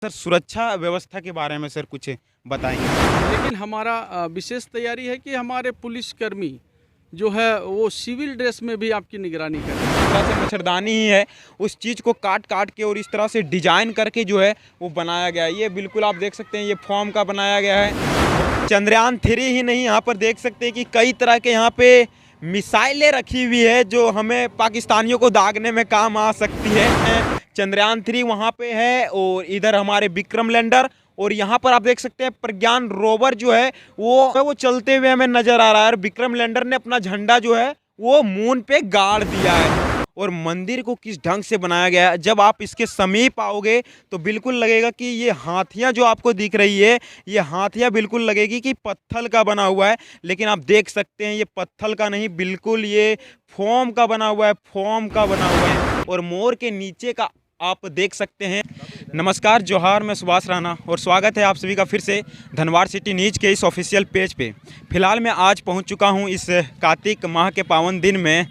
Sir सुरक्षा व्यवस्था के बारे में सर कुछ बताएंगे? लेकिन हमारा विशेष तैयारी है कि हमारे पुलिसकर्मी जो है वो सिविल ड्रेस में भी आपकी निगरानी करें। इस तरह से मच्छरदानी ही है, उस चीज़ को काट काट के और इस तरह से डिजाइन करके जो है वो बनाया गया है। ये बिल्कुल आप देख सकते हैं, ये फॉर्म का बनाया गया है। चंद्रयान 3 ही नहीं, यहाँ पर देख सकते हैं कि कई तरह के यहाँ पे मिसाइलें रखी हुई है जो हमें पाकिस्तानियों को दागने में काम आ सकती है। चंद्रयान 3 वहाँ पे है और इधर हमारे विक्रम लैंडर, और यहाँ पर आप देख सकते हैं प्रज्ञान रोवर जो है वो चलते हुए हमें नजर आ रहा है। और विक्रम लैंडर ने अपना झंडा जो है वो मून पे गाड़ दिया है। और मंदिर को किस ढंग से बनाया गया है, जब आप इसके समीप आओगे तो बिल्कुल लगेगा कि ये हाथियां जो आपको दिख रही है, ये हाथियां बिल्कुल लगेगी कि पत्थर का बना हुआ है। लेकिन आप देख सकते हैं ये पत्थर का नहीं, बिल्कुल ये फोम का बना हुआ है, फोम का बना हुआ है। और मोर के नीचे का आप देख सकते हैं। नमस्कार, जोहार, मैं सुभाष राणा और स्वागत है आप सभी का फिर से धनवार सिटी न्यूज़ के इस ऑफिशियल पेज पे। फिलहाल मैं आज पहुंच चुका हूं इस कार्तिक माह के पावन दिन में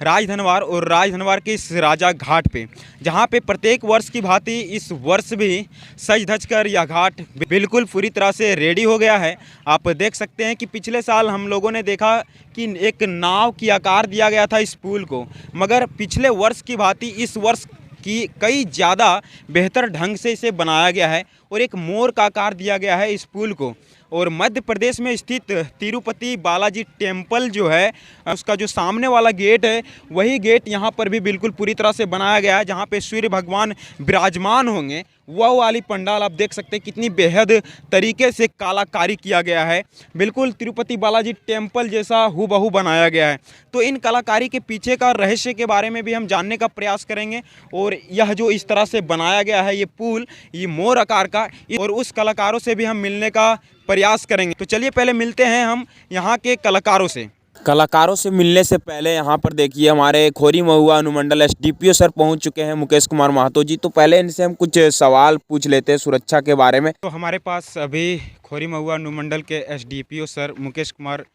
राजधनवार और राजधनवार के इस राजा घाट पे, जहां पे प्रत्येक वर्ष की भांति इस वर्ष भी सज धज कर यह घाट बिल्कुल पूरी तरह से रेडी हो गया है। आप देख सकते हैं कि पिछले साल हम लोगों ने देखा कि एक नाव की आकार दिया गया था इस पुल को, मगर पिछले वर्ष की भांति इस वर्ष की कई ज़्यादा बेहतर ढंग से इसे बनाया गया है और एक मोर का आकार दिया गया है इस पुल को। और मध्य प्रदेश में स्थित तिरुपति बालाजी टेम्पल जो है, उसका जो सामने वाला गेट है वही गेट यहाँ पर भी बिल्कुल पूरी तरह से बनाया गया है, जहाँ पे सूर्य भगवान विराजमान होंगे। वह वाली पंडाल आप देख सकते हैं कितनी बेहद तरीके से कलाकारी किया गया है, बिल्कुल तिरुपति बालाजी टेम्पल जैसा हूबहू बनाया गया है। तो इन कलाकारी के पीछे का रहस्य के बारे में भी हम जानने का प्रयास करेंगे। और यह जो इस तरह से बनाया गया है ये पुल, ये मोर आकार का, और उस कलाकारों से भी हम मिलने का प्रयास करेंगे। तो चलिए पहले मिलते हैं हम यहाँ के कलाकारों से। कलाकारों से मिलने से पहले यहाँ पर देखिए हमारे खोरी महुआ अनुमंडल एसडीपीओ सर पहुँच चुके हैं, मुकेश कुमार महतो जी। तो पहले इनसे हम कुछ सवाल पूछ लेते हैं सुरक्षा के बारे में। तो हमारे पास अभी खोरी महुआ अनुमंडल के एसडीपीओ सर मुकेश कुमार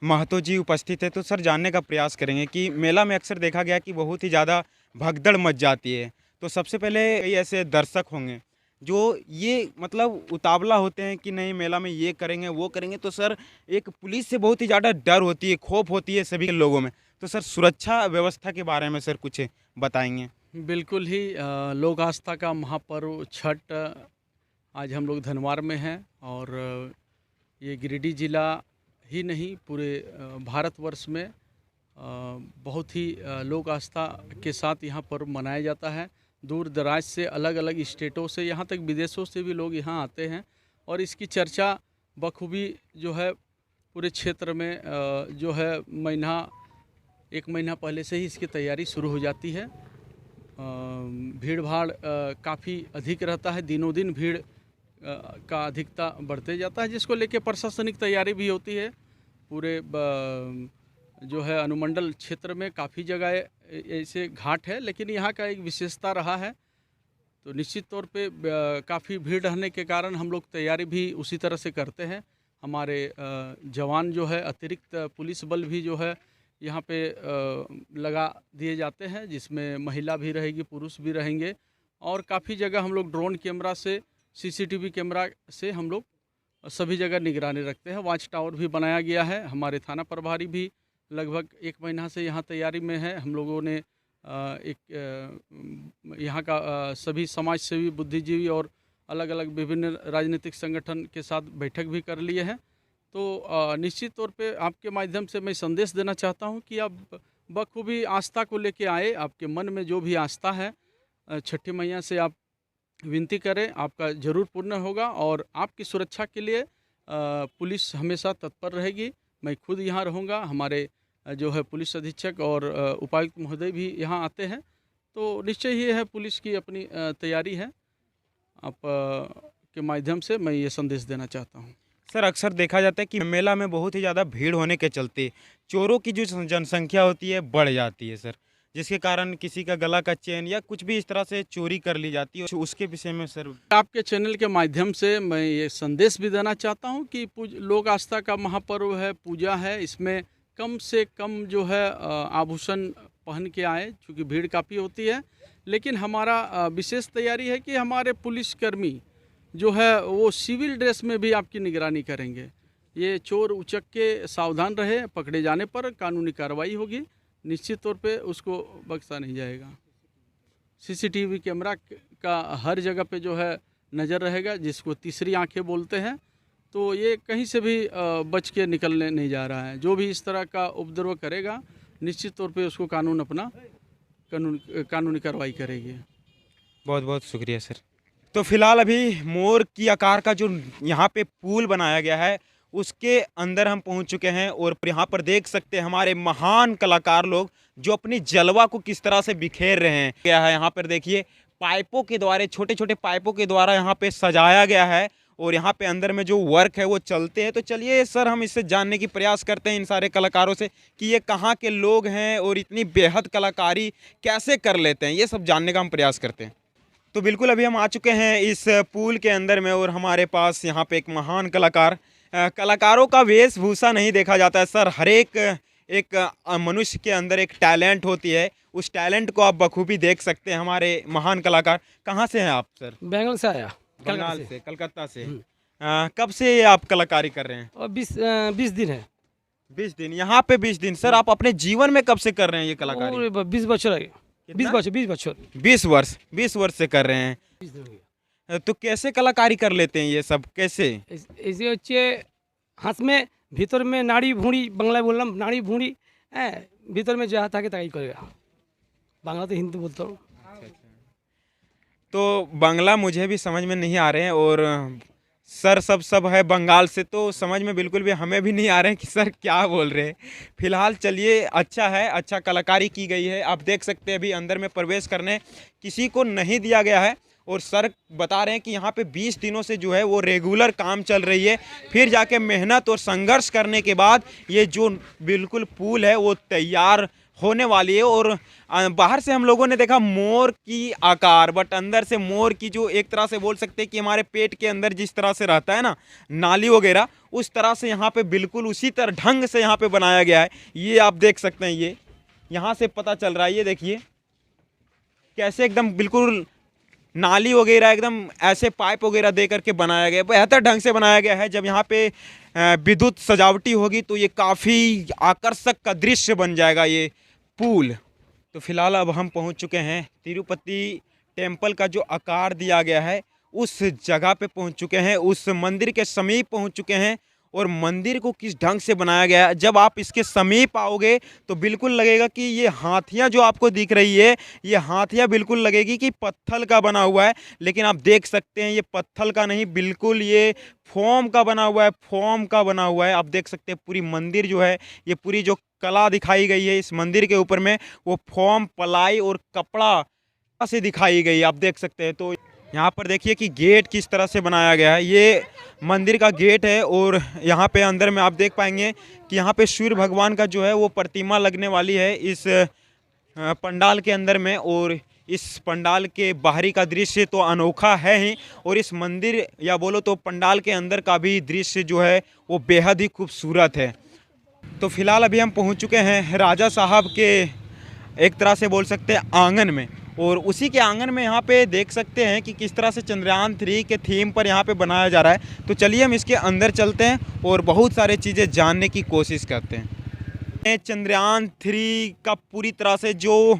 महतो जी उपस्थित है। तो सर जानने का प्रयास करेंगे कि मेला में अक्सर देखा गया कि बहुत ही ज़्यादा भगदड़ मच जाती है। तो सबसे पहले कई ऐसे दर्शक होंगे जो ये मतलब उतावला होते हैं कि नहीं मेला में ये करेंगे वो करेंगे, तो सर एक पुलिस से बहुत ही ज़्यादा डर होती है, खौफ होती है सभी लोगों में। तो सर सुरक्षा व्यवस्था के बारे में सर कुछ बताएंगे? बिल्कुल ही लोक आस्था का महापर्व छठ आज हम लोग धनवार में हैं और ये गिरिडीह जिला ही नहीं पूरे भारतवर्ष में बहुत ही लोक आस्था के साथ यहाँ पर्व मनाया जाता है। दूर दराज से अलग अलग स्टेटों से यहाँ तक विदेशों से भी लोग यहाँ आते हैं और इसकी चर्चा बखूबी जो है पूरे क्षेत्र में जो है एक महीना पहले से ही इसकी तैयारी शुरू हो जाती है। भीड़ भाड़ काफ़ी अधिक रहता है, दिनों दिन भीड़ का अधिकता बढ़ते जाता है, जिसको लेके प्रशासनिक तैयारी भी होती है। पूरे जो है अनुमंडल क्षेत्र में काफ़ी जगह ऐसे घाट है, लेकिन यहाँ का एक विशेषता रहा है। तो निश्चित तौर पे काफ़ी भीड़ रहने के कारण हम लोग तैयारी भी उसी तरह से करते हैं। हमारे जवान जो है अतिरिक्त पुलिस बल भी जो है यहाँ पे लगा दिए जाते हैं, जिसमें महिला भी रहेगी, पुरुष भी रहेंगे। और काफ़ी जगह हम लोग ड्रोन कैमरा से, सीसीटीवी कैमरा से हम लोग सभी जगह निगरानी रखते हैं। वॉच टावर भी बनाया गया है। हमारे थाना प्रभारी भी लगभग एक महीना से यहाँ तैयारी में है। हम लोगों ने यहाँ का सभी समाज सेवी, बुद्धिजीवी और अलग अलग विभिन्न राजनीतिक संगठन के साथ बैठक भी कर लिए हैं। तो निश्चित तौर पे आपके माध्यम से मैं संदेश देना चाहता हूँ कि आप बखूबी आस्था को लेके आए। आपके मन में जो भी आस्था है छठी मैया से आप विनती करें, आपका ज़रूर पूर्ण होगा। और आपकी सुरक्षा के लिए पुलिस हमेशा तत्पर रहेगी। मैं खुद यहाँ रहूँगा, हमारे जो है पुलिस अधीक्षक और उपायुक्त महोदय भी यहाँ आते हैं। तो निश्चय ही है पुलिस की अपनी तैयारी है। आप के माध्यम से मैं ये संदेश देना चाहता हूँ। सर अक्सर देखा जाता है कि मेला में बहुत ही ज़्यादा भीड़ होने के चलते चोरों की जो जनसंख्या होती है बढ़ जाती है सर, जिसके कारण किसी का गला का चेन या कुछ भी इस तरह से चोरी कर ली जाती है। उसके विषय में सर आपके चैनल के माध्यम से मैं ये संदेश भी देना चाहता हूँ कि लोक आस्था का महापर्व है, पूजा है, इसमें कम से कम जो है आभूषण पहन के आए, क्योंकि भीड़ काफ़ी होती है। लेकिन हमारा विशेष तैयारी है कि हमारे पुलिसकर्मी जो है वो सिविल ड्रेस में भी आपकी निगरानी करेंगे। ये चोर उचक के सावधान रहे, पकड़े जाने पर कानूनी कार्रवाई होगी, निश्चित तौर पे उसको बख्शा नहीं जाएगा। सीसीटीवी कैमरा का हर जगह पे जो है नज़र रहेगा, जिसको तीसरी आंखें बोलते हैं। तो ये कहीं से भी बच के निकलने नहीं जा रहा है। जो भी इस तरह का उपद्रव करेगा, निश्चित तौर पे उसको कानूनी कार्रवाई करेगी। बहुत बहुत शुक्रिया सर। तो फिलहाल अभी मोर की आकार का जो यहाँ पे पुल बनाया गया है उसके अंदर हम पहुँच चुके हैं और यहाँ पर देख सकते हैं हमारे महान कलाकार लोग जो अपनी जलवा को किस तरह से बिखेर रहे हैं। क्या है यहाँ पर देखिए, पाइपों के द्वारा, छोटे छोटे पाइपों के द्वारा यहाँ पे सजाया गया है और यहाँ पे अंदर में जो वर्क है वो चलते हैं। तो चलिए सर, हम इससे जानने की प्रयास करते हैं इन सारे कलाकारों से कि ये कहाँ के लोग हैं और इतनी बेहद कलाकारी कैसे कर लेते हैं, ये सब जानने का हम प्रयास करते हैं। तो बिल्कुल अभी हम आ चुके हैं इस पुल के अंदर में और हमारे पास यहाँ पे एक महान कलाकार, कलाकारों का वेशभूषा नहीं देखा जाता है सर, हर एक मनुष्य के अंदर एक टैलेंट होती है, उस टैलेंट को आप बखूबी देख सकते हैं। हमारे महान कलाकार, कहाँ से हैं आप सर? बैंगलोर से आया, बंगाल से, कलकत्ता से। कब से आप कलाकारी कर रहे हैं? और 20 दिन है। 20 दिन, यहाँ पे 20 दिन। सर आप अपने जीवन में कब से कर रहे हैं ये कलाकारी? और 20 बच्चों है, 20 बच्चों 20 वर्ष से कर रहे हैं। तो कैसे कलाकारी कर लेते हैं ये सब, कैसे? ऐसे হচ্ছে हाथ में भीतर में नाड़ी भूड़ी, বাংলায় বললাম नाड़ी भूड़ी, भीतर में जहाँ থাকে তাই करेगा। बांग्ला तो हिंदी बोलता हूँ। तो बांग्ला मुझे भी समझ में नहीं आ रहे हैं और सर सब है बंगाल से, तो समझ में बिल्कुल भी हमें भी नहीं आ रहे हैं कि सर क्या बोल रहे हैं। फिलहाल चलिए, अच्छा है, अच्छा कलाकारी की गई है। आप देख सकते हैं अभी अंदर में प्रवेश करने किसी को नहीं दिया गया है और सर बता रहे हैं कि यहाँ पे 20 दिनों से जो है वो रेगुलर काम चल रही है, फिर जाके मेहनत और संघर्ष करने के बाद ये जो बिल्कुल पुल है वो तैयार होने वाली है। और बाहर से हम लोगों ने देखा मोर की आकार, बट अंदर से मोर की जो एक तरह से बोल सकते हैं कि हमारे पेट के अंदर जिस तरह से रहता है ना नाली वगैरह, उस तरह से यहाँ पे बिल्कुल उसी तरह ढंग से यहाँ पे बनाया गया है। ये आप देख सकते हैं, ये यहाँ से पता चल रहा है। ये देखिए कैसे एकदम बिल्कुल नाली वगैरह एकदम ऐसे पाइप वगैरह दे करके बनाया गया, बेहतर ढंग से बनाया गया है। जब यहाँ पे विद्युत सजावटी होगी तो ये काफ़ी आकर्षक का दृश्य बन जाएगा ये पुल। तो फिलहाल अब हम पहुँच चुके हैं तिरुपति टेम्पल का जो आकार दिया गया है उस जगह पे पहुँच चुके हैं, उस मंदिर के समीप पहुँच चुके हैं। और मंदिर को किस ढंग से बनाया गया है, जब आप इसके समीप आओगे तो बिल्कुल लगेगा कि ये हाथियाँ जो आपको दिख रही है, ये हाथियाँ बिल्कुल लगेगी कि पत्थर का बना हुआ है। लेकिन आप देख सकते हैं ये पत्थर का नहीं, बिल्कुल ये फोम का बना हुआ है, फोम का बना हुआ है। आप देख सकते हैं पूरी मंदिर जो है, ये पूरी जो कला दिखाई गई है इस मंदिर के ऊपर में, वो फोम, पलाई और कपड़ा से दिखाई गई, आप देख सकते हैं। तो यहाँ पर देखिए कि गेट किस तरह से बनाया गया है, ये मंदिर का गेट है। और यहाँ पे अंदर में आप देख पाएंगे कि यहाँ पे सूर्य भगवान का जो है वो प्रतिमा लगने वाली है इस पंडाल के अंदर में। और इस पंडाल के बाहरी का दृश्य तो अनोखा है ही, और इस मंदिर या बोलो तो पंडाल के अंदर का भी दृश्य जो है वो बेहद ही खूबसूरत है। तो फिलहाल अभी हम पहुँच चुके हैं राजा साहब के एक तरह से बोल सकते हैं आंगन में, और उसी के आंगन में यहाँ पे देख सकते हैं कि किस तरह से चंद्रयान 3 के थीम पर यहाँ पे बनाया जा रहा है। तो चलिए हम इसके अंदर चलते हैं और बहुत सारे चीज़ें जानने की कोशिश करते हैं। चंद्रयान 3 का पूरी तरह से जो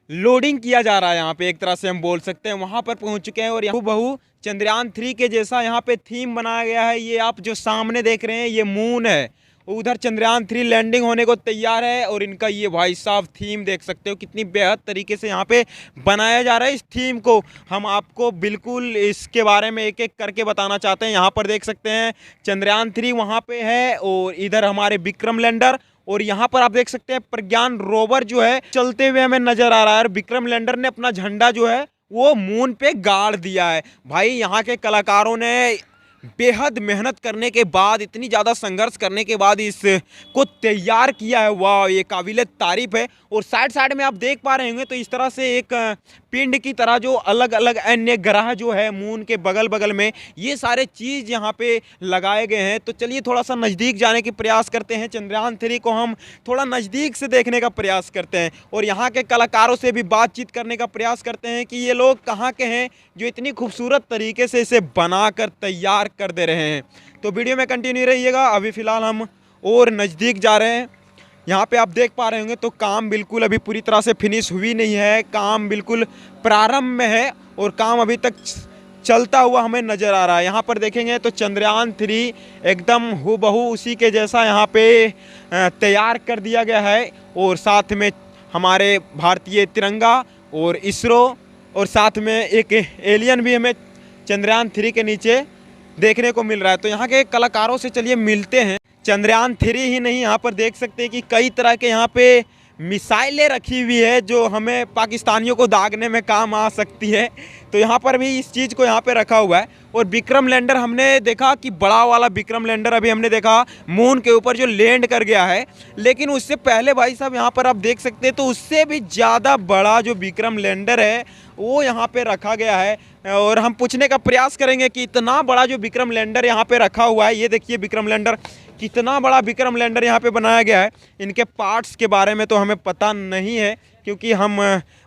लोडिंग किया जा रहा है यहाँ पे, एक तरह से हम बोल सकते हैं, वहाँ पर पहुँच चुके हैं। और यहाँ बहु चंद्रयान 3 के जैसा यहाँ पे थीम बनाया गया है। ये आप जो सामने देख रहे हैं ये मून है, उधर चंद्रयान 3 लैंडिंग होने को तैयार है। और इनका ये भाई साहब थीम देख सकते हो कितनी बेहद तरीके से यहाँ पे बनाया जा रहा है। इस थीम को हम आपको बिल्कुल इसके बारे में एक एक करके बताना चाहते हैं। यहाँ पर देख सकते हैं चंद्रयान 3 वहाँ पे है, और इधर हमारे विक्रम लैंडर, और यहाँ पर आप देख सकते हैं प्रज्ञान रोवर जो है चलते हुए हमें नजर आ रहा है। और विक्रम लैंडर ने अपना झंडा जो है वो मून पे गाड़ दिया है। भाई यहाँ के कलाकारों ने बेहद मेहनत करने के बाद, इतनी ज़्यादा संघर्ष करने के बाद इसको तैयार किया है। वाह, ये काबिल तारीफ है। और साइड साइड में आप देख पा रहे होंगे तो इस तरह से एक पिंड की तरह जो अलग अलग अन्य ग्रह जो है मून के बगल बगल में, ये सारे चीज़ यहाँ पे लगाए गए हैं। तो चलिए थोड़ा सा नज़दीक जाने की प्रयास करते हैं। चंद्रयान 3 को हम थोड़ा नज़दीक से देखने का प्रयास करते हैं और यहाँ के कलाकारों से भी बातचीत करने का प्रयास करते हैं कि ये लोग कहाँ के हैं जो इतनी खूबसूरत तरीके से इसे बनाकर तैयार कर दे रहे हैं। तो वीडियो में कंटिन्यू रहिएगा। अभी फ़िलहाल हम और नज़दीक जा रहे हैं। यहाँ पे आप देख पा रहे होंगे तो काम बिल्कुल अभी पूरी तरह से फिनिश हुई नहीं है, काम बिल्कुल प्रारंभ में है और काम अभी तक चलता हुआ हमें नज़र आ रहा है। यहाँ पर देखेंगे तो चंद्रयान 3 एकदम हूबहू उसी के जैसा यहाँ पे तैयार कर दिया गया है और साथ में हमारे भारतीय तिरंगा और इसरो और साथ में एक एलियन भी हमें चंद्रयान 3 के नीचे देखने को मिल रहा है। तो यहाँ के कलाकारों से चलिए मिलते हैं। चंद्रयान 3 ही नहीं, यहाँ पर देख सकते हैं कि कई तरह के यहाँ पे मिसाइलें रखी हुई है जो हमें पाकिस्तानियों को दागने में काम आ सकती है। तो यहाँ पर भी इस चीज़ को यहाँ पे रखा हुआ है। और विक्रम लैंडर हमने देखा कि बड़ा वाला विक्रम लैंडर अभी हमने देखा मून के ऊपर जो लैंड कर गया है, लेकिन उससे पहले भाई साहब यहाँ पर आप देख सकते हैं तो उससे भी ज़्यादा बड़ा जो विक्रम लैंडर है वो यहाँ पे रखा गया है। और हम पूछने का प्रयास करेंगे कि इतना बड़ा जो विक्रम लैंडर यहाँ पे रखा हुआ है, ये देखिए विक्रम लैंडर, कितना बड़ा विक्रम लैंडर यहाँ पे बनाया गया है। इनके पार्ट्स के बारे में तो हमें पता नहीं है क्योंकि हम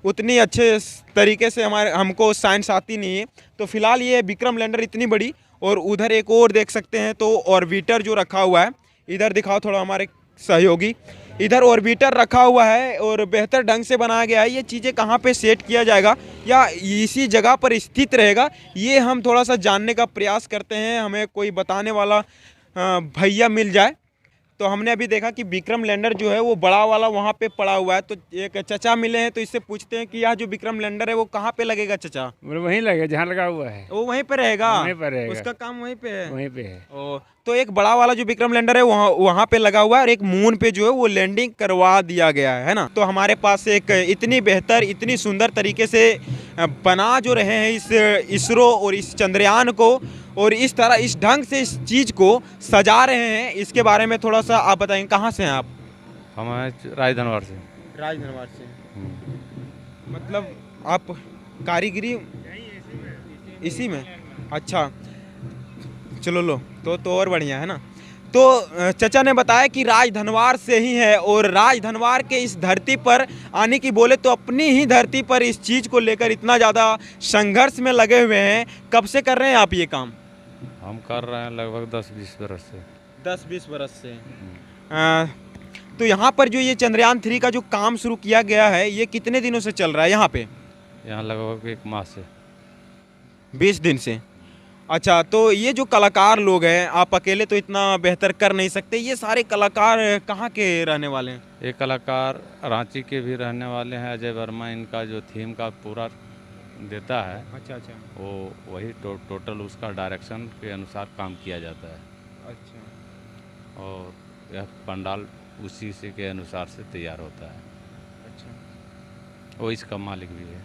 उतनी अच्छे तरीके से हमको साइंस आती नहीं है। तो फिलहाल ये विक्रम लैंडर इतनी बड़ी, और उधर एक और देख सकते हैं तो ऑर्बिटर जो रखा हुआ है, इधर दिखाओ थोड़ा हमारे सहयोगी, इधर ऑर्बिटर रखा हुआ है और बेहतर ढंग से बनाया गया है। ये चीज़ें कहाँ पे सेट किया जाएगा या इसी जगह पर स्थित रहेगा, ये हम थोड़ा सा जानने का प्रयास करते हैं। हमें कोई बताने वाला भैया मिल जाए। तो हमने अभी देखा कि विक्रम लैंडर जो है वो बड़ा वाला वहाँ पे पड़ा हुआ है। तो एक चचा मिले हैं तो इससे पूछते हैं कि यह जो विक्रम लैंडर है वो कहाँ पे लगेगा चचा? वहीं लगेगा जहाँ लगा हुआ है, वो वहीं पे रहेगा, वहीं पर रहेगा। उसका काम वहीं पे है, वहीं पे है। ओ, तो एक बड़ा वाला जो विक्रम लैंडर है वहाँ पे लगा हुआ है और एक मून पे जो है वो लैंडिंग करवा दिया गया है ना। तो हमारे पास एक इतनी बेहतर, इतनी सुंदर तरीके से बना जो रहे हैं इस इसरो और इस चंद्रयान को, और इस तरह इस ढंग से इस चीज़ को सजा रहे हैं, इसके बारे में थोड़ा सा आप बताएंगे। कहाँ से हैं आप? हम राजधनवार से। राजधनवार से। मतलब आप कारीगरी इसी में? अच्छा, चलो लो तो और बढ़िया है ना। तो चचा ने बताया कि राजधनवार से ही है और राजधनवार के इस धरती पर आने की बोले तो अपनी ही धरती पर इस चीज़ को लेकर इतना ज़्यादा संघर्ष में लगे हुए हैं। कब से कर रहे हैं आप ये काम? हम कर रहे हैं लगभग 10-20 बरस से। 10-20 बरस से। तो यहाँ पर जो ये चंद्रयान 3 का जो काम शुरू किया गया है, ये कितने दिनों से चल रहा है यहाँ पे? यहाँ लगभग 1 माह से। 20 दिन से। अच्छा, तो ये जो कलाकार लोग हैं, आप अकेले तो इतना बेहतर कर नहीं सकते, ये सारे कलाकार कहाँ के रहने वाले हैं? एक कलाकार रांची के भी रहने वाले हैं, अजय वर्मा। इनका जो थीम का पूरा देता है, अच्छा अच्छा, वो वही टोटल उसका डायरेक्शन के अनुसार काम किया जाता है। अच्छा और यह पंडाल उसी से के अनुसार से तैयार होता है। अच्छा। वो इसका मालिक भी है।